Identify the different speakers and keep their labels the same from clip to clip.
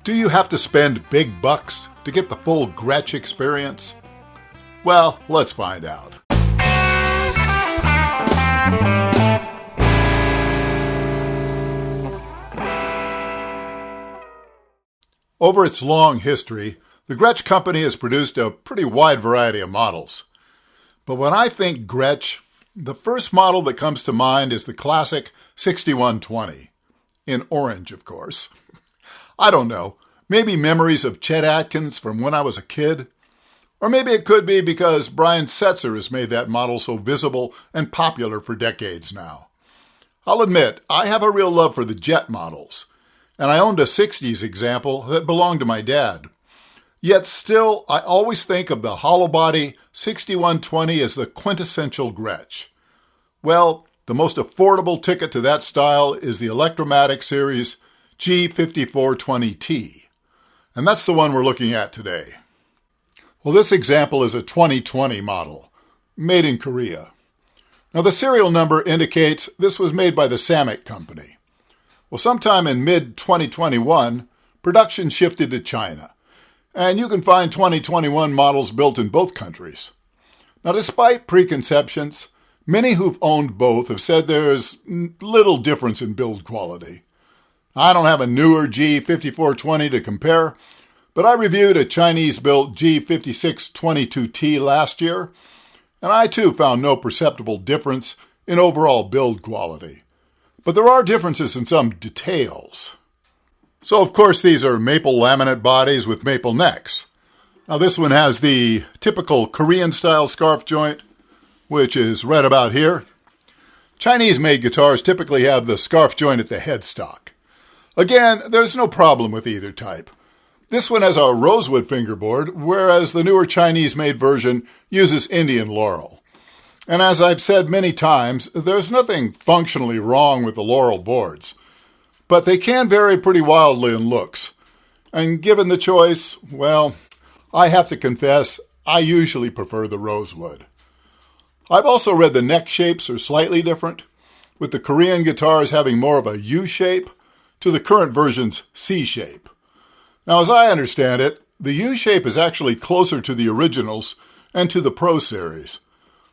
Speaker 1: Do you have to spend big bucks to get the full Gretsch experience? Well, let's find out. Over its long history, the Gretsch company has produced a pretty wide variety of models. But when I think Gretsch, the first model that comes to mind is the classic 6120. In orange, of course. I don't know, maybe memories of Chet Atkins from when I was a kid? Or maybe it could be because Brian Setzer has made that model so visible and popular for decades now. I'll admit, I have a real love for the Jet models, and I owned a 60s example that belonged to my dad. Yet still, I always think of the hollowbody 6120 as the quintessential Gretsch. Well, the most affordable ticket to that style is the Electromatic series G5420T. And that's the one we're looking at today. Well, this example is a 2020 model, made in Korea. Now, the serial number indicates this was made by the Samick company. Well, sometime in mid-2021, production shifted to China, and you can find 2021 models built in both countries. Now, despite preconceptions, many who've owned both have said there is little difference in build quality. I don't have a newer G5420 to compare, but I reviewed a Chinese-built G5620T last year, and I too found no perceptible difference in overall build quality. But there are differences in some details. So, of course, these are maple laminate bodies with maple necks. Now, this one has the typical Korean-style scarf joint, which is right about here. Chinese-made guitars typically have the scarf joint at the headstock. Again, there's no problem with either type. This one has a rosewood fingerboard, whereas the newer Chinese-made version uses Indian laurel. And as I've said many times, there's nothing functionally wrong with the laurel boards, but they can vary pretty wildly in looks. And given the choice, well, I have to confess, I usually prefer the rosewood. I've also read the neck shapes are slightly different, with the Korean guitars having more of a U shape to the current version's C shape. Now, as I understand it, the U shape is actually closer to the originals and to the Pro Series.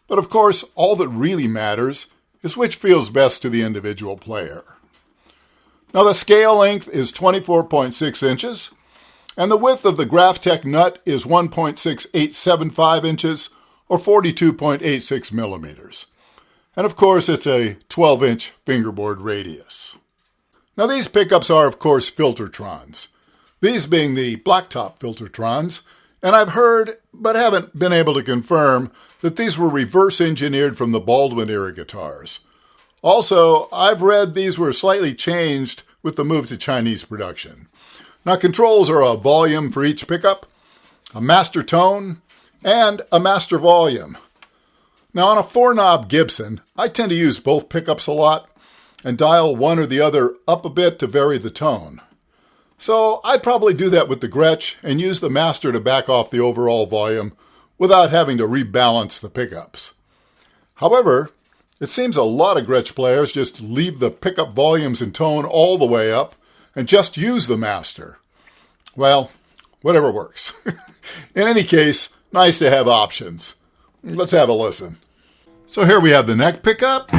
Speaker 1: But of course, all that really matters is which feels best to the individual player. Now, the scale length is 24.6 inches, and the width of the Graphtec nut is 1.6875 inches, or 42.86 millimeters. And of course, it's a 12-inch fingerboard radius. Now, these pickups are, of course, Filtertrons. These being the blacktop Filtertrons, and I've heard, but haven't been able to confirm, that these were reverse engineered from the Baldwin-era guitars. Also, I've read these were slightly changed with the move to Chinese production. Now, controls are a volume for each pickup, a master tone, and a master volume. Now, on a 4-knob Gibson, I tend to use both pickups a lot and dial one or the other up a bit to vary the tone. So I'd probably do that with the Gretsch and use the master to back off the overall volume without having to rebalance the pickups. However, it seems a lot of Gretsch players just leave the pickup volumes and tone all the way up and just use the master. Well, whatever works. In any case, nice to have options. Let's have a listen. So here we have the neck pickup.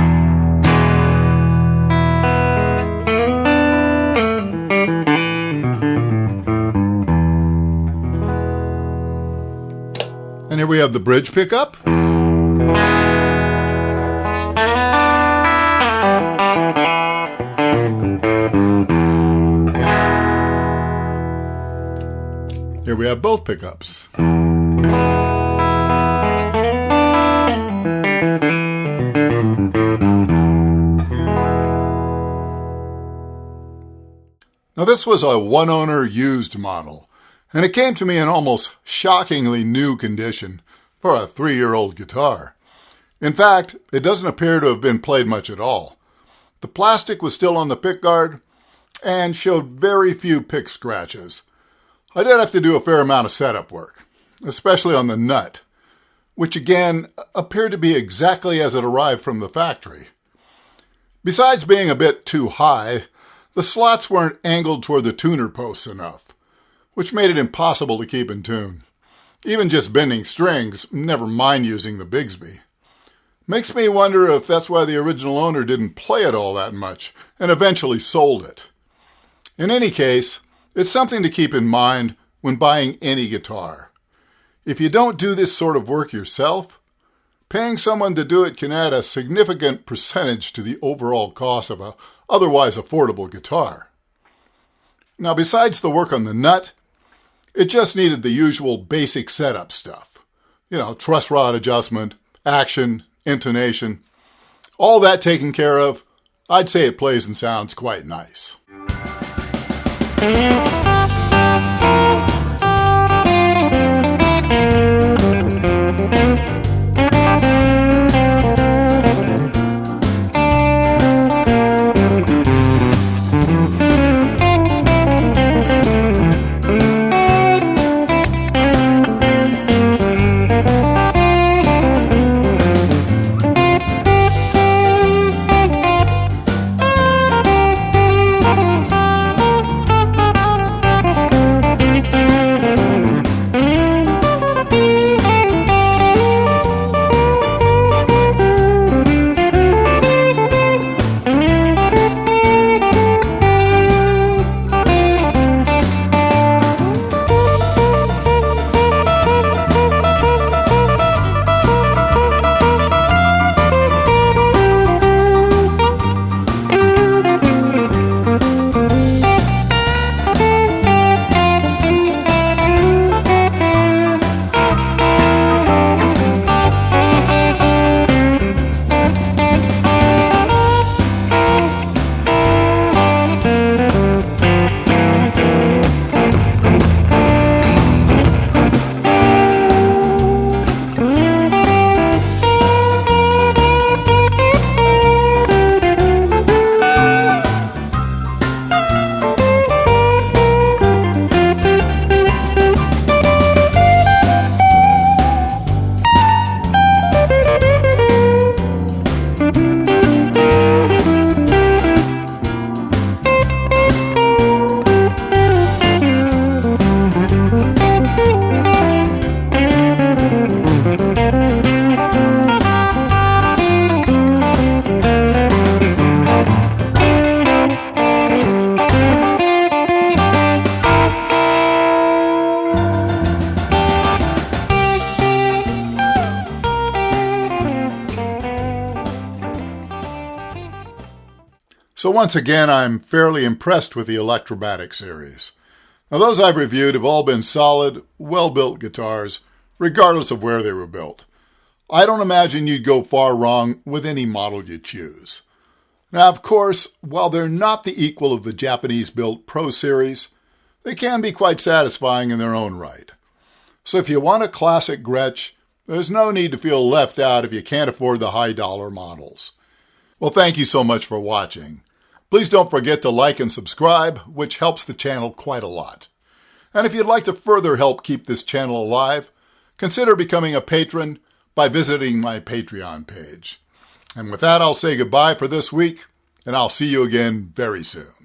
Speaker 1: And here we have the bridge pickup. Here we have both pickups. Now, this was a one-owner used model, and it came to me in almost shockingly new condition for a 3-year-old guitar. In fact, it doesn't appear to have been played much at all. The plastic was still on the pickguard and showed very few pick scratches. I did have to do a fair amount of setup work, especially on the nut, which again appeared to be exactly as it arrived from the factory. Besides being a bit too high, the slots weren't angled toward the tuner posts enough. which made it impossible to keep in tune. Even just bending strings, never mind using the Bigsby. Makes me wonder if that's why the original owner didn't play it all that much and eventually sold it. In any case, it's something to keep in mind when buying any guitar. If you don't do this sort of work yourself, paying someone to do it can add a significant percentage to the overall cost of a otherwise affordable guitar. Now, besides the work on the nut, it just needed the usual basic setup stuff. Truss rod adjustment, action, intonation. All that taken care of, I'd say it plays and sounds quite nice. So once again, I'm fairly impressed with the Electromatic series. Now those I've reviewed have all been solid, well-built guitars, regardless of where they were built. I don't imagine you'd go far wrong with any model you choose. Now, of course, while they're not the equal of the Japanese-built Pro Series, they can be quite satisfying in their own right. So if you want a classic Gretsch, there's no need to feel left out if you can't afford the high-dollar models. Well, thank you so much for watching. Please don't forget to like and subscribe, which helps the channel quite a lot. And if you'd like to further help keep this channel alive, consider becoming a patron by visiting my Patreon page. And with that, I'll say goodbye for this week, and I'll see you again very soon.